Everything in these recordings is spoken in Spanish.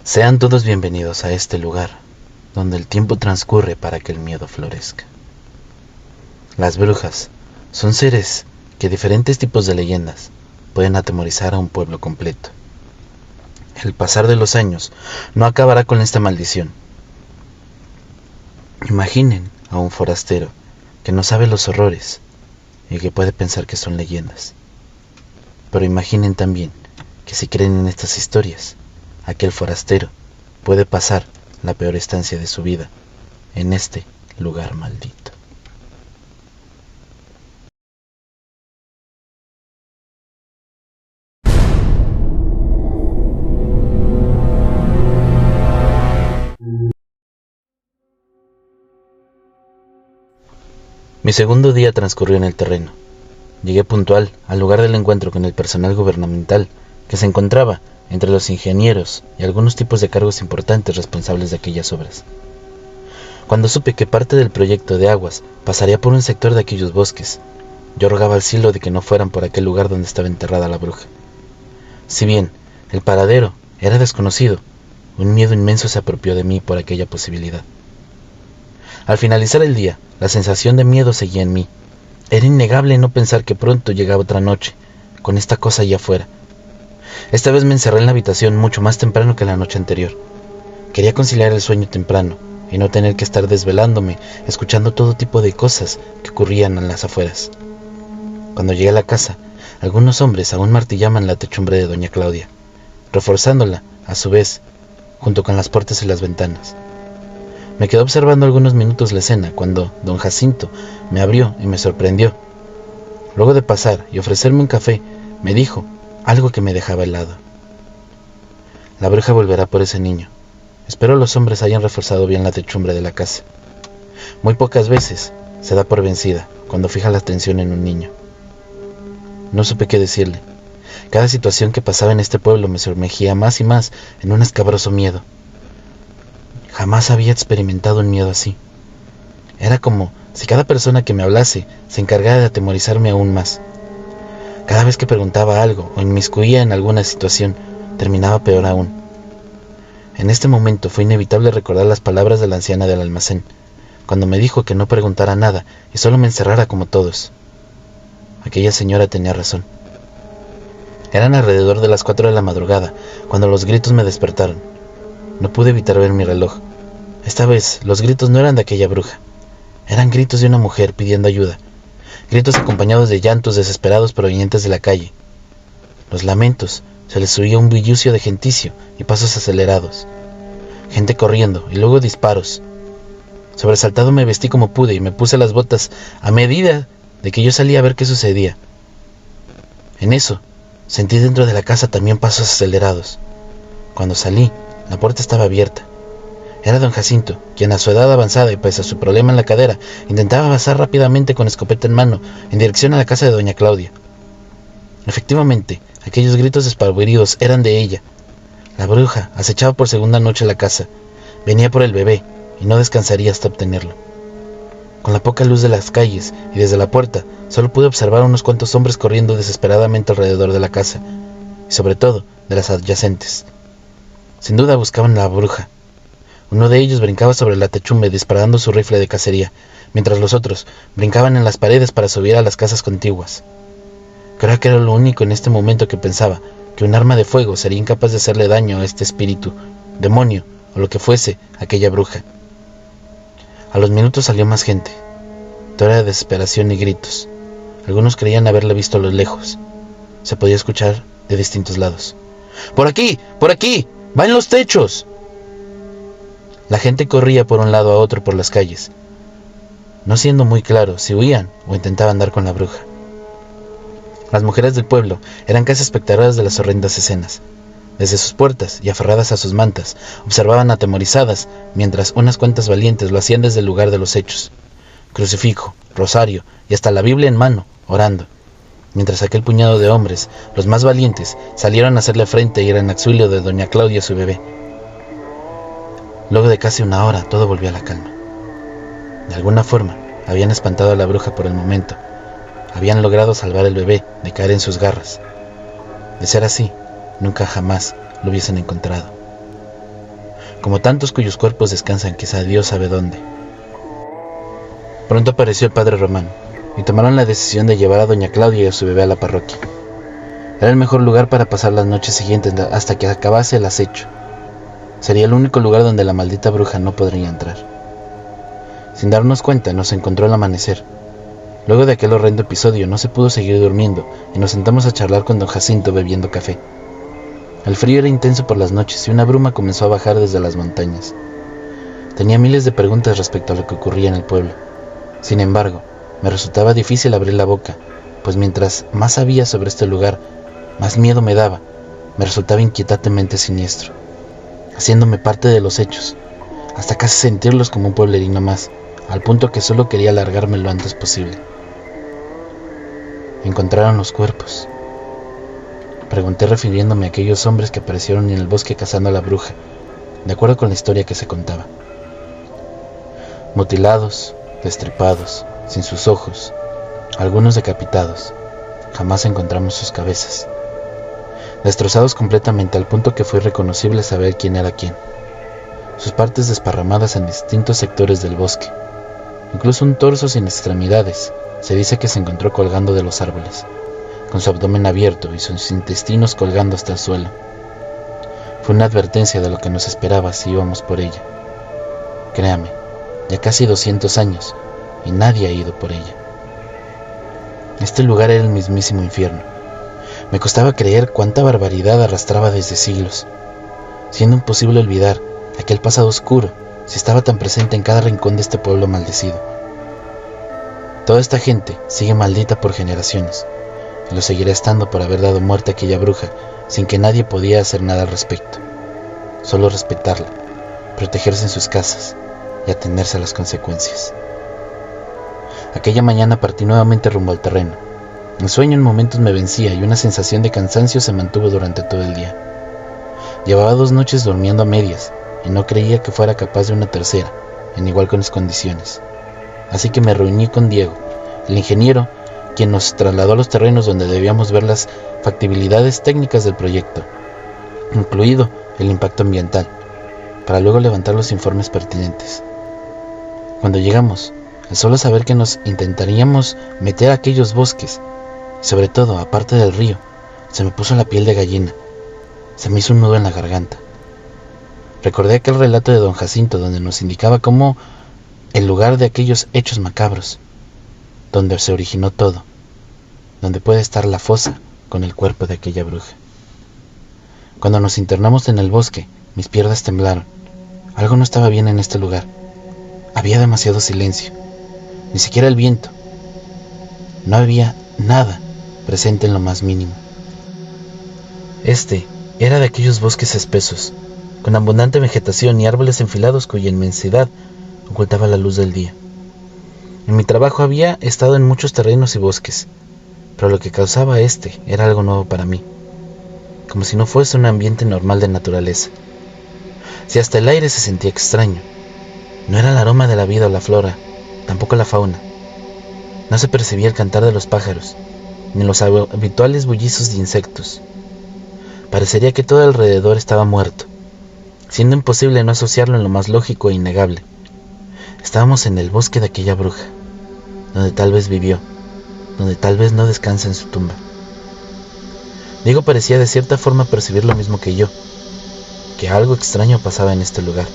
Sean todos bienvenidos a este lugar, donde el tiempo transcurre para que el miedo florezca. Las brujas son seres que diferentes tipos de leyendas pueden atemorizar a un pueblo completo. El pasar de los años no acabará con esta maldición. Imaginen a un forastero que no sabe los horrores y que puede pensar que son leyendas. Pero imaginen también que si creen en estas historias, aquel forastero puede pasar la peor estancia de su vida en este lugar maldito. Mi segundo día transcurrió en el terreno. Llegué puntual al lugar del encuentro con el personal gubernamental que se encontraba entre los ingenieros y algunos tipos de cargos importantes responsables de aquellas obras. Cuando supe que parte del proyecto de aguas pasaría por un sector de aquellos bosques, yo rogaba al cielo de que no fueran por aquel lugar donde estaba enterrada la bruja. Si bien el paradero era desconocido, un miedo inmenso se apropió de mí por aquella posibilidad. Al finalizar el día, la sensación de miedo seguía en mí. Era innegable no pensar que pronto llegaba otra noche, con esta cosa allá afuera. Esta vez me encerré en la habitación mucho más temprano que la noche anterior. Quería conciliar el sueño temprano y no tener que estar desvelándome, escuchando todo tipo de cosas que ocurrían en las afueras. Cuando llegué a la casa, algunos hombres aún martillaban la techumbre de doña Claudia, reforzándola, a su vez, junto con las puertas y las ventanas. Me quedé observando algunos minutos la escena cuando don Jacinto me abrió y me sorprendió. Luego de pasar y ofrecerme un café, me dijo algo que me dejaba helado. La bruja volverá por ese niño. Espero los hombres hayan reforzado bien la techumbre de la casa. Muy pocas veces se da por vencida cuando fija la atención en un niño. No supe qué decirle. Cada situación que pasaba en este pueblo me sumergía más y más en un escabroso miedo. Jamás había experimentado un miedo así. Era como si cada persona que me hablase se encargara de atemorizarme aún más. Cada vez que preguntaba algo o inmiscuía en alguna situación, terminaba peor aún. En este momento fue inevitable recordar las palabras de la anciana del almacén, cuando me dijo que no preguntara nada y solo me encerrara como todos. Aquella señora tenía razón. Eran alrededor de las 4 de la madrugada, cuando los gritos me despertaron. No pude evitar ver mi reloj. Esta vez, los gritos no eran de aquella bruja. Eran gritos de una mujer pidiendo ayuda. Gritos acompañados de llantos desesperados provenientes de la calle. Los lamentos, se les oía un bullicio de genticio y pasos acelerados. Gente corriendo y luego disparos. Sobresaltado me vestí como pude y me puse las botas a medida de que yo salía a ver qué sucedía. En eso, sentí dentro de la casa también pasos acelerados. Cuando salí, la puerta estaba abierta. Era don Jacinto, quien a su edad avanzada y pese a su problema en la cadera, intentaba avanzar rápidamente con escopeta en mano en dirección a la casa de doña Claudia. Efectivamente, aquellos gritos despavoridos eran de ella. La bruja acechaba por segunda noche la casa. Venía por el bebé y no descansaría hasta obtenerlo. Con la poca luz de las calles y desde la puerta, solo pude observar unos cuantos hombres corriendo desesperadamente alrededor de la casa, y sobre todo de las adyacentes. Sin duda buscaban a la bruja. Uno de ellos brincaba sobre la techumbre disparando su rifle de cacería, mientras los otros brincaban en las paredes para subir a las casas contiguas. Creo que era lo único en este momento que pensaba, que un arma de fuego sería incapaz de hacerle daño a este espíritu, demonio o lo que fuese aquella bruja. A los minutos salió más gente. Todo era desesperación y gritos. Algunos creían haberla visto a lo lejos. Se podía escuchar de distintos lados. ¡Por aquí! ¡Por aquí! ¡Va en los techos! La gente corría por un lado a otro por las calles, no siendo muy claro si huían o intentaban dar con la bruja. Las mujeres del pueblo eran casi espectadoras de las horrendas escenas. Desde sus puertas y aferradas a sus mantas, observaban atemorizadas, mientras unas cuantas valientes lo hacían desde el lugar de los hechos. Crucifijo, rosario y hasta la Biblia en mano, orando. Mientras aquel puñado de hombres, los más valientes, salieron a hacerle frente y eran auxilio de doña Claudia y su bebé. Luego de casi una hora, todo volvió a la calma. De alguna forma, habían espantado a la bruja por el momento. Habían logrado salvar al bebé de caer en sus garras. De ser así, nunca jamás lo hubiesen encontrado. como tantos cuyos cuerpos descansan quizá Dios sabe dónde. Pronto apareció el padre Román, y tomaron la decisión de llevar a doña Claudia y a su bebé a la parroquia. Era el mejor lugar para pasar las noches siguientes hasta que acabase el acecho. Sería el único lugar donde la maldita bruja no podría entrar. Sin darnos cuenta, nos encontró al amanecer. Luego de aquel horrendo episodio, no se pudo seguir durmiendo y nos sentamos a charlar con don Jacinto bebiendo café. El frío era intenso por las noches y una bruma comenzó a bajar desde las montañas. Tenía miles de preguntas respecto a lo que ocurría en el pueblo. Sin embargo, me resultaba difícil abrir la boca, pues mientras más sabía sobre este lugar, más miedo me daba. Me resultaba inquietantemente siniestro, haciéndome parte de los hechos, hasta casi sentirlos como un pueblerino más, al punto que solo quería largarme lo antes posible. ¿Encontraron los cuerpos?, pregunté refiriéndome a aquellos hombres que aparecieron en el bosque cazando a la bruja, de acuerdo con la historia que se contaba. Mutilados, destripados, sin sus ojos, algunos decapitados, jamás encontramos sus cabezas. Destrozados completamente al punto que fue irreconocible saber quién era quién. Sus partes desparramadas en distintos sectores del bosque. Incluso un torso sin extremidades se dice que se encontró colgando de los árboles, con su abdomen abierto y sus intestinos colgando hasta el suelo. Fue una advertencia de lo que nos esperaba si íbamos por ella. Créame, ya casi 200 años y nadie ha ido por ella. Este lugar era el mismísimo infierno. Me costaba creer cuánta barbaridad arrastraba desde siglos, siendo imposible olvidar aquel pasado oscuro si estaba tan presente en cada rincón de este pueblo maldecido. Toda esta gente sigue maldita por generaciones, y lo seguirá estando por haber dado muerte a aquella bruja sin que nadie podía hacer nada al respecto. Solo respetarla, protegerse en sus casas y atenerse a las consecuencias. Aquella mañana partí nuevamente rumbo al terreno. El sueño en momentos me vencía y una sensación de cansancio se mantuvo durante todo el día. Llevaba 2 noches durmiendo a medias y no creía que fuera capaz de una tercera, en iguales condiciones. Así que me reuní con Diego, el ingeniero, quien nos trasladó a los terrenos donde debíamos ver las factibilidades técnicas del proyecto, incluido el impacto ambiental, para luego levantar los informes pertinentes. Cuando llegamos, el solo saber que nos intentaríamos meter a aquellos bosques, y sobre todo, aparte del río, se me puso la piel de gallina. Se me hizo un nudo en la garganta. Recordé aquel relato de don Jacinto donde nos indicaba cómo el lugar de aquellos hechos macabros, donde se originó todo, donde puede estar la fosa con el cuerpo de aquella bruja. Cuando nos internamos en el bosque, mis piernas temblaron. Algo no estaba bien en este lugar. Había demasiado silencio, ni siquiera el viento. No había nada presente en lo más mínimo. Este era de aquellos bosques espesos, con abundante vegetación y árboles enfilados cuya inmensidad ocultaba la luz del día. En mi trabajo había estado en muchos terrenos y bosques, pero lo que causaba este era algo nuevo para mí, como si no fuese un ambiente normal de naturaleza. Si hasta el aire se sentía extraño, no era el aroma de la vida o la flora, tampoco la fauna. No se percibía el cantar de los pájaros, ni los habituales bullizos de insectos. Parecería que todo alrededor estaba muerto, siendo imposible no asociarlo en lo más lógico e innegable. Estábamos en el bosque de aquella bruja, donde tal vez vivió, donde tal vez no descansa en su tumba. Diego parecía de cierta forma percibir lo mismo que yo, que algo extraño pasaba en este lugar.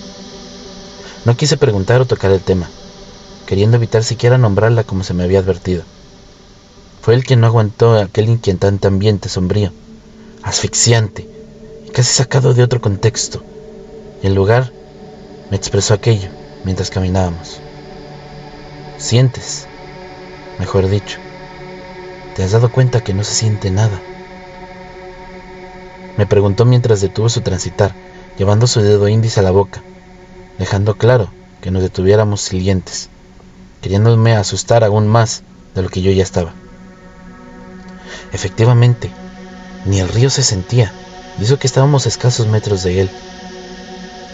No quise preguntar o tocar el tema, queriendo evitar siquiera nombrarla como se me había advertido. Fue él quien no aguantó aquel inquietante ambiente sombrío, asfixiante y casi sacado de otro contexto, y el lugar me expresó aquello mientras caminábamos. Sientes, mejor dicho, ¿te has dado cuenta que no se siente nada?, me preguntó mientras detuvo su transitar, llevando su dedo índice a la boca, dejando claro que nos detuviéramos silentes, queriéndome asustar aún más de lo que yo ya estaba. Efectivamente, ni el río se sentía, y eso que estábamos a escasos metros de él.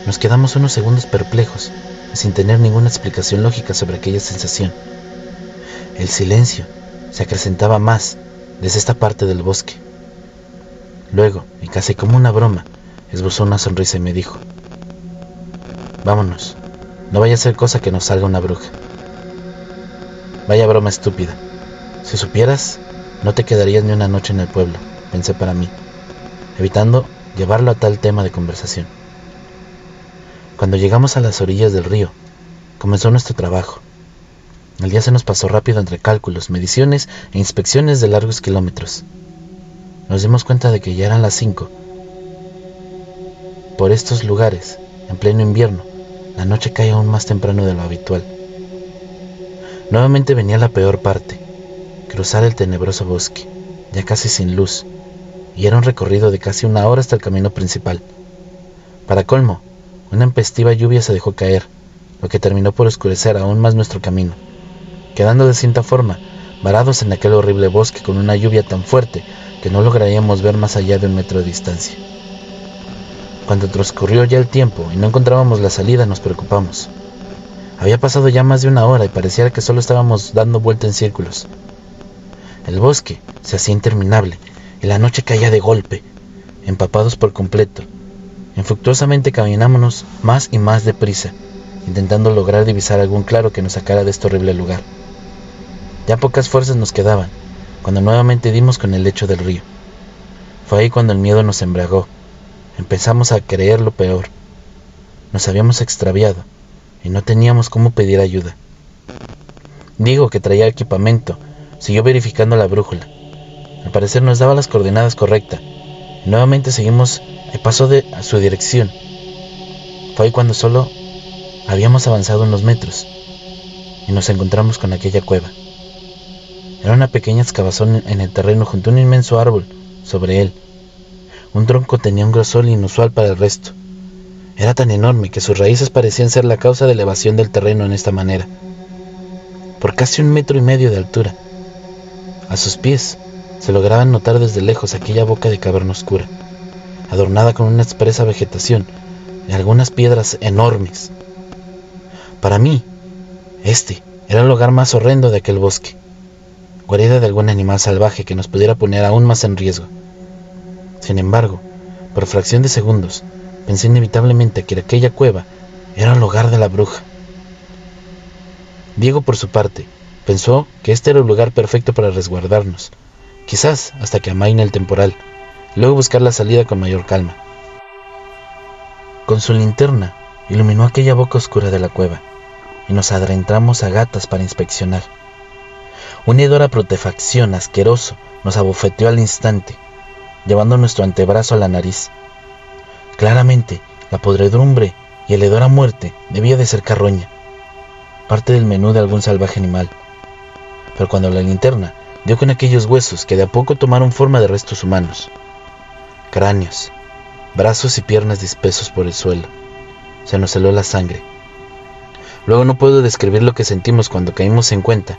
Nos quedamos unos segundos perplejos, sin tener ninguna explicación lógica sobre aquella sensación. El silencio se acrecentaba más desde esta parte del bosque. Luego, y casi como una broma, esbozó una sonrisa y me dijo: Vámonos. No vaya a ser cosa que nos salga una bruja. Vaya broma estúpida. Si supieras, no te quedarías ni una noche en el pueblo, pensé para mí, evitando llevarlo a tal tema de conversación. Cuando llegamos a las orillas del río, comenzó nuestro trabajo. El día se nos pasó rápido entre cálculos, mediciones e inspecciones de largos kilómetros. Nos dimos cuenta de que ya eran las 5. Por estos lugares, en pleno invierno, la noche cae aún más temprano de lo habitual. Nuevamente venía la peor parte, cruzar el tenebroso bosque, ya casi sin luz, y era un recorrido de casi 1 hora hasta el camino principal. Para colmo, una intempestiva lluvia se dejó caer, lo que terminó por oscurecer aún más nuestro camino, quedando de cierta forma varados en aquel horrible bosque con una lluvia tan fuerte que no lograríamos ver más allá de 1 metro de distancia. Cuando transcurrió ya el tiempo y no encontrábamos la salida, nos preocupamos. Había pasado ya más de 1 hora y pareciera que solo estábamos dando vuelta en círculos. El bosque se hacía interminable y la noche caía de golpe, empapados por completo. Infructuosamente caminámonos más y más deprisa, intentando lograr divisar algún claro que nos sacara de este horrible lugar. Ya pocas fuerzas nos quedaban, cuando nuevamente dimos con el lecho del río. Fue ahí cuando el miedo nos embriagó. Empezamos a creer lo peor. Nos habíamos extraviado y no teníamos cómo pedir ayuda. Diego, que traía equipamiento, siguió verificando la brújula. Al parecer nos daba las coordenadas correctas. Y nuevamente seguimos el paso de su dirección. Fue ahí cuando solo habíamos avanzado unos metros y nos encontramos con aquella cueva. Era una pequeña excavación en el terreno junto a un inmenso árbol sobre él. Un tronco tenía un grosor inusual para el resto. Era tan enorme que sus raíces parecían ser la causa de elevación del terreno en esta manera. Por casi 1,5 metros de altura. A sus pies se lograban notar desde lejos aquella boca de caverna oscura, adornada con una espesa vegetación y algunas piedras enormes. Para mí, este era el lugar más horrendo de aquel bosque, guarida de algún animal salvaje que nos pudiera poner aún más en riesgo. Sin embargo, por fracción de segundos, pensé inevitablemente que aquella cueva era el hogar de la bruja. Diego, por su parte, pensó que este era el lugar perfecto para resguardarnos, quizás hasta que amaine el temporal, y luego buscar la salida con mayor calma. Con su linterna, iluminó aquella boca oscura de la cueva, y nos adentramos a gatas para inspeccionar. Un hedor a putrefacción asqueroso nos abofeteó al instante, llevando nuestro antebrazo a la nariz. Claramente, la podredumbre y el hedor a muerte debía de ser carroña, parte del menú de algún salvaje animal. Pero cuando la linterna dio con aquellos huesos que de a poco tomaron forma de restos humanos, cráneos, brazos y piernas dispersos por el suelo, se nos heló la sangre. Luego no puedo describir lo que sentimos cuando caímos en cuenta.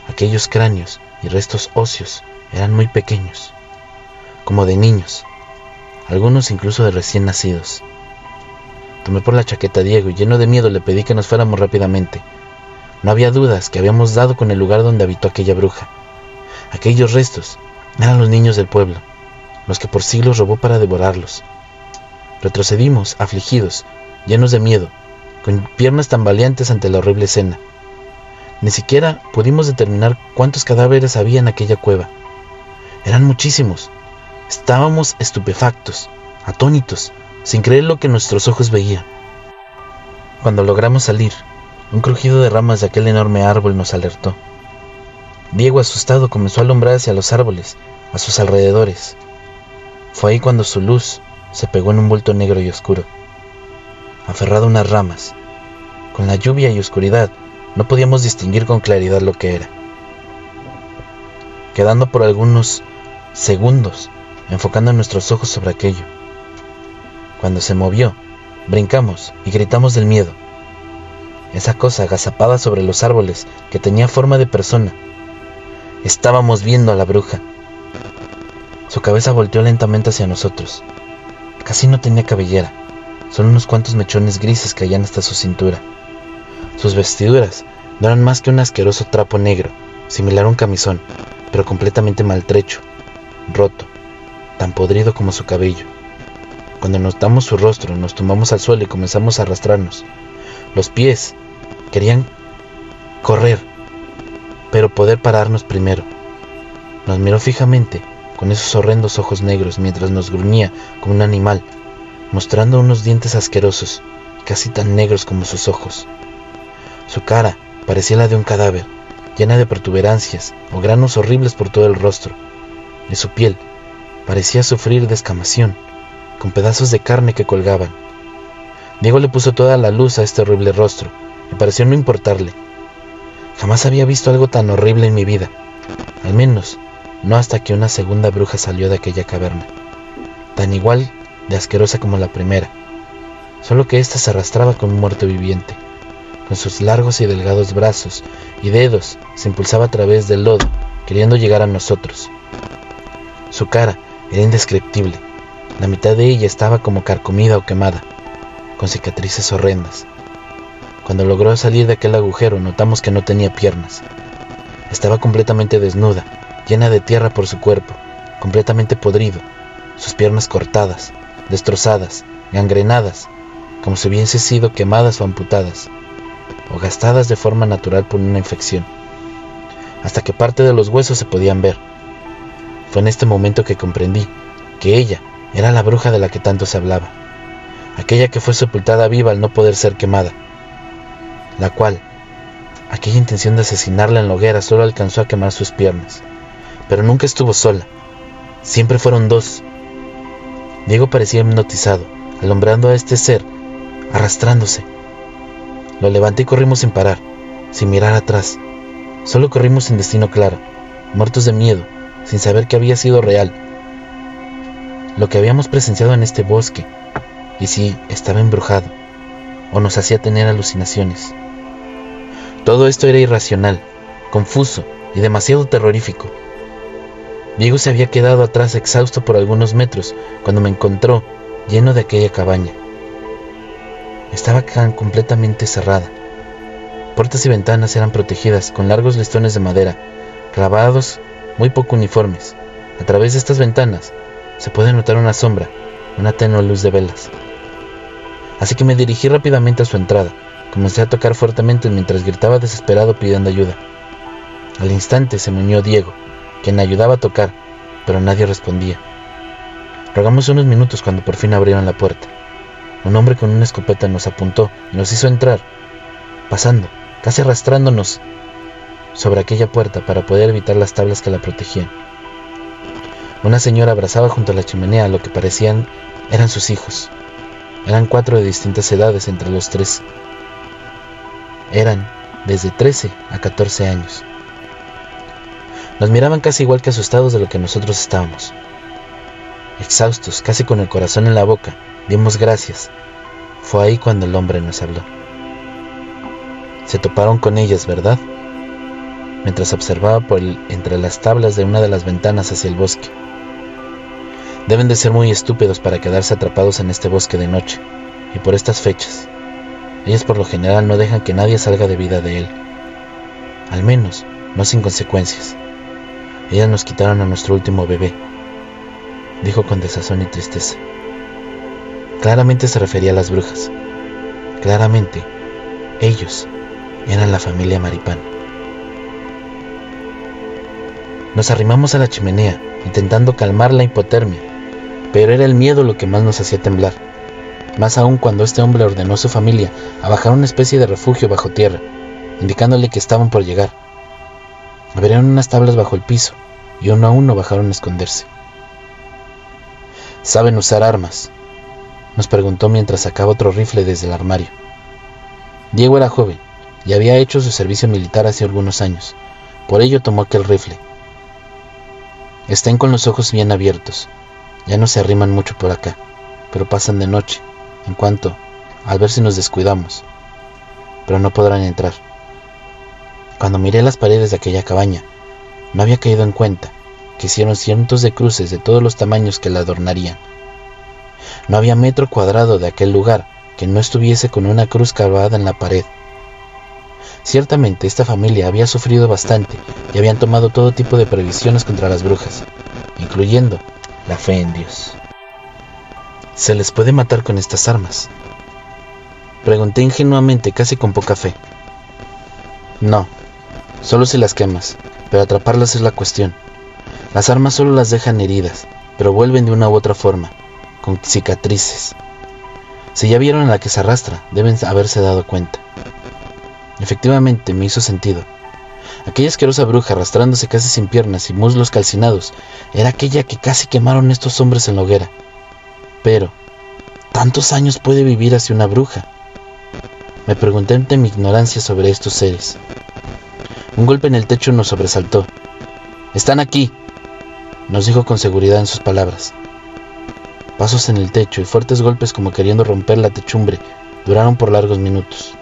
Aquellos cráneos y restos óseos eran muy pequeños, como de niños, algunos incluso de recién nacidos. Tomé por la chaqueta a Diego y lleno de miedo le pedí que nos fuéramos rápidamente. No había dudas que habíamos dado con el lugar donde habitó aquella bruja. Aquellos restos eran los niños del pueblo, los que por siglos robó para devorarlos. Retrocedimos, afligidos, llenos de miedo, con piernas tambaleantes ante la horrible escena. Ni siquiera pudimos determinar cuántos cadáveres había en aquella cueva. Eran muchísimos. Estábamos estupefactos, atónitos, sin creer lo que nuestros ojos veían. Cuando logramos salir, un crujido de ramas de aquel enorme árbol nos alertó. Diego, asustado, comenzó a alumbrar hacia los árboles, a sus alrededores. Fue ahí cuando su luz se pegó en un bulto negro y oscuro, aferrado a unas ramas. Con la lluvia y oscuridad, no podíamos distinguir con claridad lo que era. Quedando por algunos segundos, enfocando nuestros ojos sobre aquello. Cuando se movió, brincamos y gritamos del miedo. Esa cosa agazapada sobre los árboles, que tenía forma de persona. Estábamos viendo a la bruja. Su cabeza volteó lentamente hacia nosotros. Casi no tenía cabellera, solo unos cuantos mechones grises caían hasta su cintura. Sus vestiduras no eran más que un asqueroso trapo negro, similar a un camisón, pero completamente maltrecho, roto, tan podrido como su cabello. Cuando notamos su rostro, nos tumbamos al suelo y comenzamos a arrastrarnos. Los pies querían correr, pero poder pararnos primero. Nos miró fijamente con esos horrendos ojos negros mientras nos gruñía como un animal, mostrando unos dientes asquerosos, casi tan negros como sus ojos. Su cara parecía la de un cadáver, llena de protuberancias o granos horribles por todo el rostro, y su piel parecía sufrir descamación, con pedazos de carne que colgaban. Diego le puso toda la luz a este horrible rostro, y pareció no importarle. Jamás había visto algo tan horrible en mi vida, al menos no hasta que una segunda bruja salió de aquella caverna, tan igual de asquerosa como la primera, solo que ésta se arrastraba como un muerto viviente. Con sus largos y delgados brazos y dedos se impulsaba a través del lodo, queriendo llegar a nosotros. Su cara era indescriptible. La mitad de ella estaba como carcomida o quemada, con cicatrices horrendas. Cuando logró salir de aquel agujero, notamos que no tenía piernas. Estaba completamente desnuda, llena de tierra por su cuerpo, completamente podrido, sus piernas cortadas, destrozadas, gangrenadas, como si hubiesen sido quemadas o amputadas, o gastadas de forma natural por una infección, hasta que parte de los huesos se podían ver. Fue en este momento que comprendí que ella era la bruja de la que tanto se hablaba, aquella que fue sepultada viva al no poder ser quemada, la cual, aquella intención de asesinarla en la hoguera solo alcanzó a quemar sus piernas, pero nunca estuvo sola, siempre fueron dos. Diego parecía hipnotizado, alumbrando a este ser, arrastrándose. Lo levanté y corrimos sin parar, sin mirar atrás. Solo corrimos sin destino claro, muertos de miedo, sin saber que había sido real lo que habíamos presenciado en este bosque, y si estaba embrujado, o nos hacía tener alucinaciones. Todo esto era irracional, confuso y demasiado terrorífico. Diego se había quedado atrás exhausto por algunos metros cuando me encontró lleno de aquella cabaña. Estaba completamente cerrada. Puertas y ventanas eran protegidas con largos listones de madera, clavados muy poco uniformes. A través de estas ventanas se puede notar una sombra, una tenue luz de velas. Así que me dirigí rápidamente a su entrada. Comencé a tocar fuertemente mientras gritaba desesperado pidiendo ayuda. Al instante se me unió Diego, quien ayudaba a tocar, pero nadie respondía. Rogamos unos minutos cuando por fin abrieron la puerta. Un hombre con una escopeta nos apuntó y nos hizo entrar, pasando, casi arrastrándonos sobre aquella puerta para poder evitar las tablas que la protegían. Una señora abrazaba junto a la chimenea a lo que parecían eran sus hijos. Eran 4 de distintas edades entre los 3. Eran desde 13 a 14 años. Nos miraban casi igual que asustados de lo que nosotros estábamos. Exhaustos, casi con el corazón en la boca, dimos gracias. Fue ahí cuando el hombre nos habló. Se toparon con ellas, ¿verdad? Mientras observaba entre las tablas de una de las ventanas hacia el bosque. Deben de ser muy estúpidos para quedarse atrapados en este bosque de noche, y por estas fechas. Ellas por lo general no dejan que nadie salga de vida de él. Al menos, no sin consecuencias. Ellas nos quitaron a nuestro último bebé, dijo con desazón y tristeza. Claramente se refería a las brujas. Claramente, ellos eran la familia Maripán. Nos arrimamos a la chimenea, intentando calmar la hipotermia, pero era el miedo lo que más nos hacía temblar, más aún cuando este hombre ordenó a su familia a bajar una especie de refugio bajo tierra, indicándole que estaban por llegar. Abrieron unas tablas bajo el piso, y uno a uno bajaron a esconderse. ¿Saben usar armas?, nos preguntó mientras sacaba otro rifle desde el armario. Diego era joven, y había hecho su servicio militar hace algunos años, por ello tomó aquel rifle. Estén con los ojos bien abiertos. Ya no se arriman mucho por acá, pero pasan de noche, en cuanto, al ver si nos descuidamos. Pero no podrán entrar. Cuando miré las paredes de aquella cabaña, no había caído en cuenta que hicieron cientos de cruces de todos los tamaños que la adornarían. No había metro cuadrado de aquel lugar que no estuviese con una cruz clavada en la pared. Ciertamente esta familia había sufrido bastante y habían tomado todo tipo de previsiones contra las brujas, incluyendo la fe en Dios. ¿Se les puede matar con estas armas?, pregunté ingenuamente, casi con poca fe. No, solo si las quemas, pero atraparlas es la cuestión. Las armas solo las dejan heridas, pero vuelven de una u otra forma, con cicatrices. Si ya vieron a la que se arrastra, deben haberse dado cuenta. Efectivamente, me hizo sentido. Aquella asquerosa bruja, arrastrándose casi sin piernas y muslos calcinados, era aquella que casi quemaron estos hombres en la hoguera. Pero, ¿tantos años puede vivir así una bruja?, me pregunté ante mi ignorancia sobre estos seres. Un golpe en el techo nos sobresaltó. «¡Están aquí!», nos dijo con seguridad en sus palabras. Pasos en el techo y fuertes golpes como queriendo romper la techumbre duraron por largos minutos.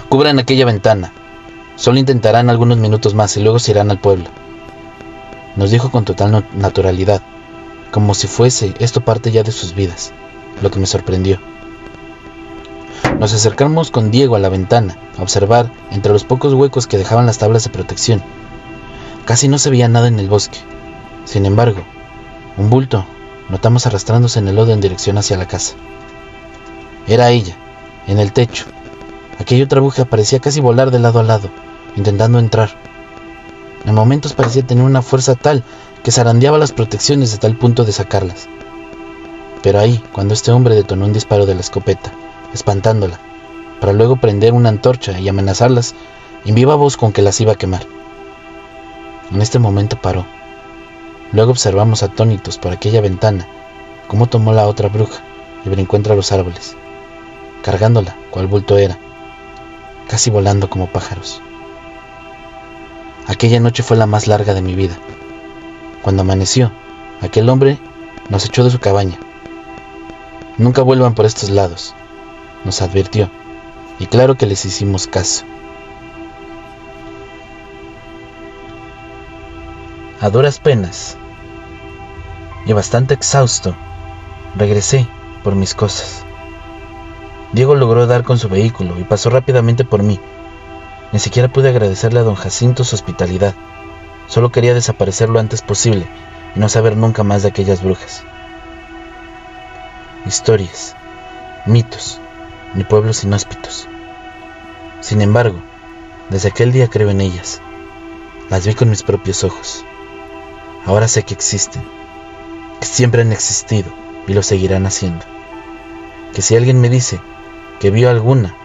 «Cubran aquella ventana. Solo intentarán algunos minutos más y luego se irán al pueblo», nos dijo con total naturalidad, como si fuese esto parte ya de sus vidas, lo que me sorprendió. Nos acercamos con Diego a la ventana, a observar entre los pocos huecos que dejaban las tablas de protección. Casi no se veía nada en el bosque. Sin embargo, un bulto notamos arrastrándose en el lodo en dirección hacia la casa. Era ella, en el techo. Aquella otra bruja parecía casi volar de lado a lado, intentando entrar. En momentos parecía tener una fuerza tal que zarandeaba las protecciones de tal punto de sacarlas. Pero ahí, cuando este hombre detonó un disparo de la escopeta, espantándola, para luego prender una antorcha y amenazarlas en viva voz con que las iba a quemar. En este momento paró. Luego observamos atónitos por aquella ventana cómo tomó la otra bruja y brincó entre los árboles, cargándola cual bulto era, casi volando como pájaros. Aquella noche fue la más larga de mi vida. Cuando amaneció, aquel hombre nos echó de su cabaña. «Nunca vuelvan por estos lados», nos advirtió, y claro que les hicimos caso. A duras penas y bastante exhausto, regresé por mis cosas. Diego logró dar con su vehículo y pasó rápidamente por mí. Ni siquiera pude agradecerle a don Jacinto su hospitalidad. Solo quería desaparecer lo antes posible y no saber nunca más de aquellas brujas. Historias, mitos, ni pueblos inhóspitos. Sin embargo, desde aquel día creo en ellas. Las vi con mis propios ojos. Ahora sé que existen, que siempre han existido y lo seguirán haciendo. Que si alguien me dice que vio alguna,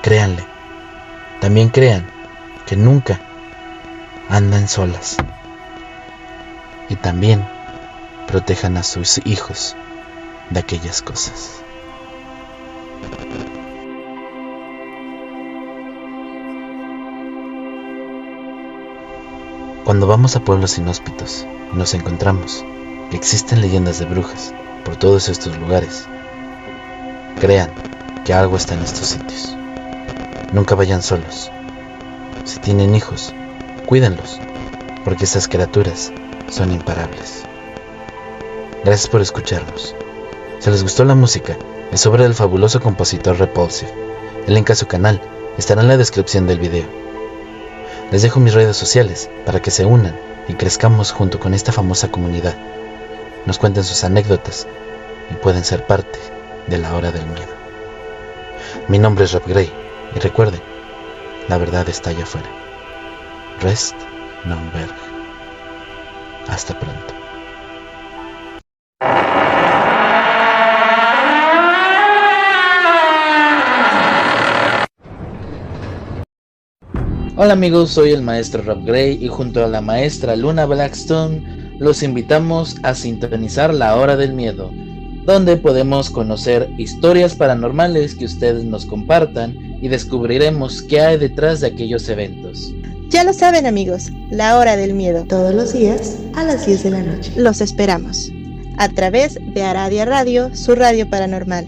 créanle. También crean que nunca andan solas. Y también protejan a sus hijos de aquellas cosas. Cuando vamos a pueblos inhóspitos y nos encontramos que existen leyendas de brujas por todos estos lugares, crean que algo está en estos sitios. Nunca vayan solos. Si tienen hijos, cuídenlos, porque estas criaturas son imparables. Gracias por escucharnos. Si les gustó la música, es obra del fabuloso compositor Repulsive. El link a su canal estará en la descripción del video. Les dejo mis redes sociales para que se unan y crezcamos junto con esta famosa comunidad. Nos cuenten sus anécdotas y pueden ser parte de la hora del miedo. Mi nombre es Rap Grey y recuerden, la verdad está allá afuera. Rest non verg. Hasta pronto. Hola amigos, soy el maestro Rap Grey y junto a la maestra Luna Blackstone los invitamos a sintonizar La Hora del Miedo, donde podemos conocer historias paranormales que ustedes nos compartan y descubriremos qué hay detrás de aquellos eventos. Ya lo saben amigos, La Hora del Miedo, todos los días a las 10 de la noche. Los esperamos a través de Aradia Radio, su radio paranormal.